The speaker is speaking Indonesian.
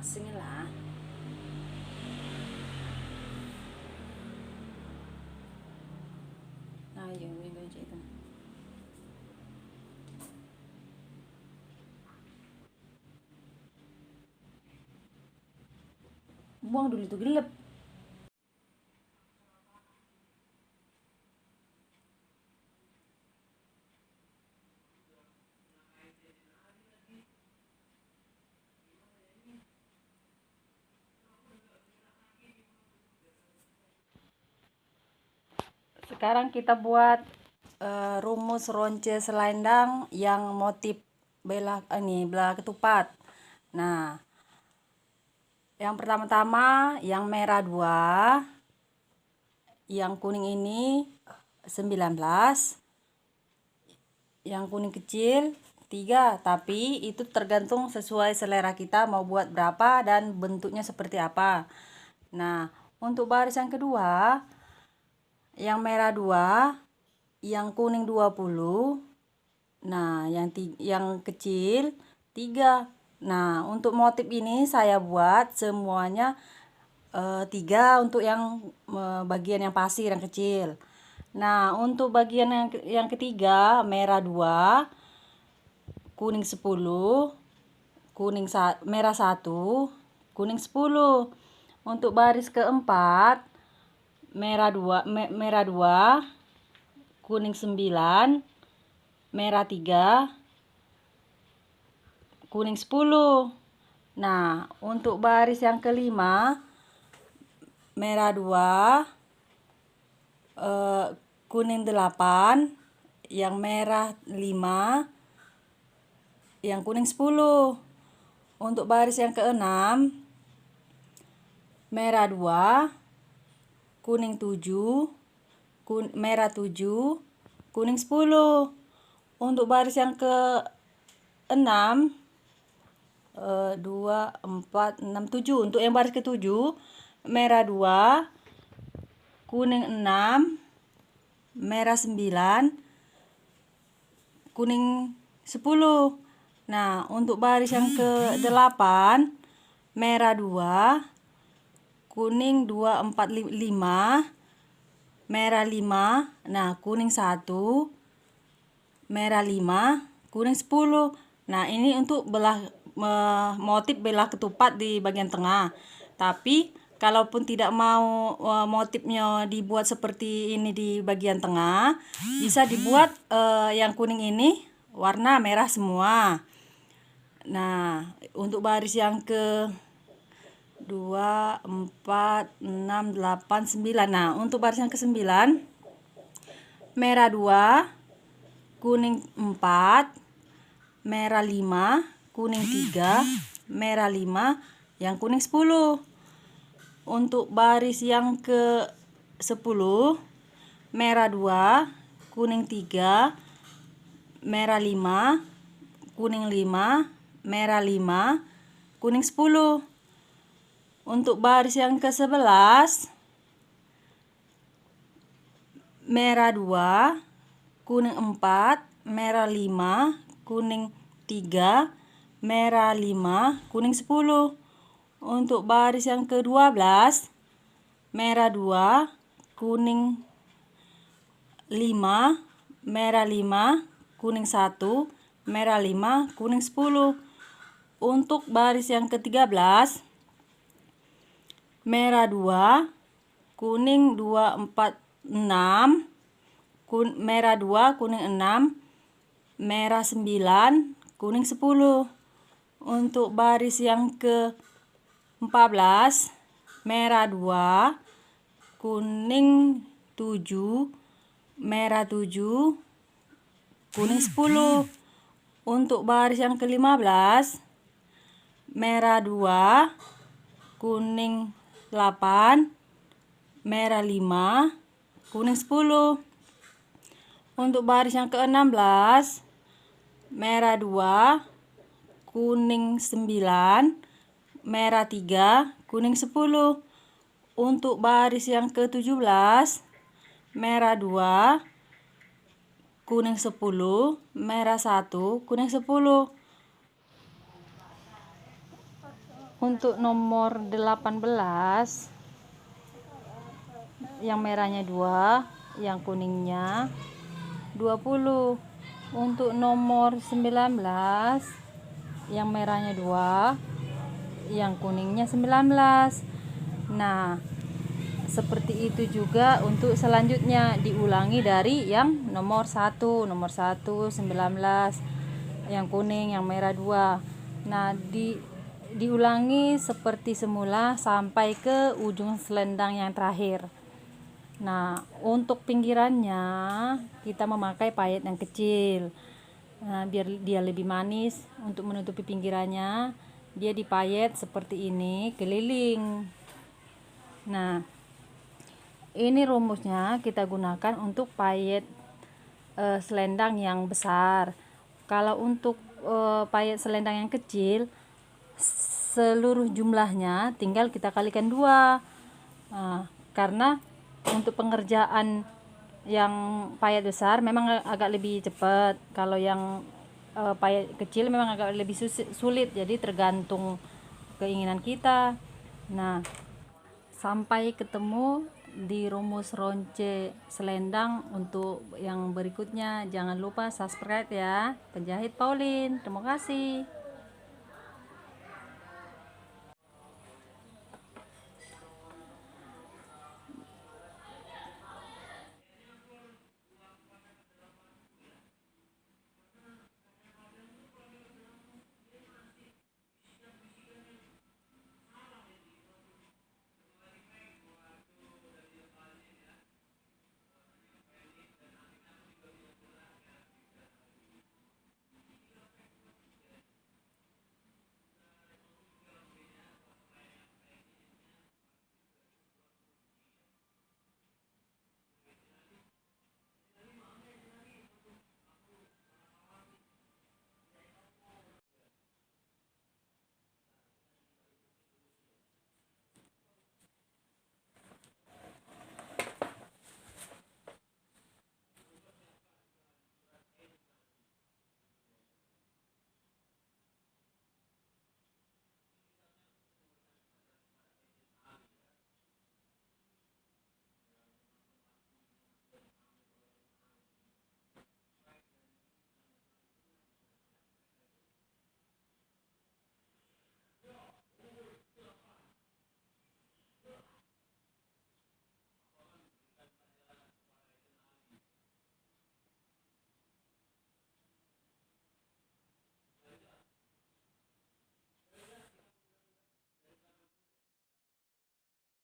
Sini lah. Ayo, ini itu. Buang dulu itu gelap. Sekarang kita buat rumus ronce selendang yang motif belah ketupat. Nah, yang pertama-tama yang merah 2, yang kuning ini 19, yang kuning kecil 3, tapi itu tergantung sesuai selera kita mau buat berapa dan bentuknya seperti apa. Nah, untuk baris yang kedua, yang merah 2, yang kuning 20, nah yang kecil 3. Nah, untuk motif ini saya buat semuanya 3 untuk yang bagian yang pasir yang kecil. Nah, untuk bagian yang ketiga merah 2, kuning 10, merah 1, kuning 10. Untuk baris keempat merah 2, kuning 9, merah 3, kuning 10. Nah, untuk baris yang kelima merah 2, kuning 8, yang merah 5, yang kuning 10. Untuk baris yang keenam merah 2, kuning 7, merah 7, kuning 10. Untuk baris yang ke-6 2, 4, 6, 7. Untuk yang baris ke-7 merah 2, kuning 6, merah 9, kuning 10. Nah, untuk baris yang ke-8 merah 2, kuning 2, 4, 5, merah 5, nah kuning 1, merah 5, kuning 10. Nah, ini untuk motif belah ketupat di bagian tengah. Tapi kalaupun tidak mau motifnya dibuat seperti ini di bagian tengah, bisa dibuat yang kuning ini warna merah semua. Nah, untuk baris yang ke 2, 4, 6, 8, 9. Nah, untuk baris yang ke-9 merah 2, kuning 4, merah 5, kuning 3, merah 5, yang kuning 10. Untuk baris yang ke-10 merah 2, kuning 3, merah 5, kuning 5, merah 5, kuning 10. Untuk baris yang ke-11 merah 2, kuning 4, merah 5, kuning 3, merah 5, kuning 10. Untuk baris yang ke-12 merah 2, kuning 5, merah 5, kuning 1, merah 5, kuning 10. Untuk baris yang ke-13 merah 2, kuning 2, 4, 6, merah 2, kuning 6, merah 9, kuning 10. Untuk baris yang ke-14 merah 2, kuning 7, merah 7, kuning 10. Untuk baris yang ke-15 merah 2, kuning 8, merah 5, kuning 10. Untuk baris yang ke-16 merah 2, kuning 9, merah 3, kuning 10. Untuk baris yang ke-17 merah 2, kuning 10, merah 1, kuning 10. untuk nomor 18 yang merahnya 2, yang kuningnya 20. Untuk nomor 19 yang merahnya 2, yang kuningnya 19. Nah, seperti itu juga untuk selanjutnya, diulangi dari yang nomor 1, 19, yang kuning, yang merah 2. Nah, diulangi seperti semula sampai ke ujung selendang yang terakhir. Nah, untuk pinggirannya kita memakai payet yang kecil. Nah, biar dia lebih manis, untuk menutupi pinggirannya dia dipayet seperti ini keliling. Nah, ini rumusnya kita gunakan untuk payet selendang yang besar. Kalau untuk payet selendang yang kecil, seluruh jumlahnya tinggal kita kalikan 2. Karena untuk pengerjaan yang payet besar memang agak lebih cepat. Kalau yang payet kecil memang agak lebih sulit, jadi tergantung keinginan kita. Nah, sampai ketemu di rumus ronce selendang untuk yang berikutnya. Jangan lupa subscribe ya. Penjahit Pauline, terima kasih.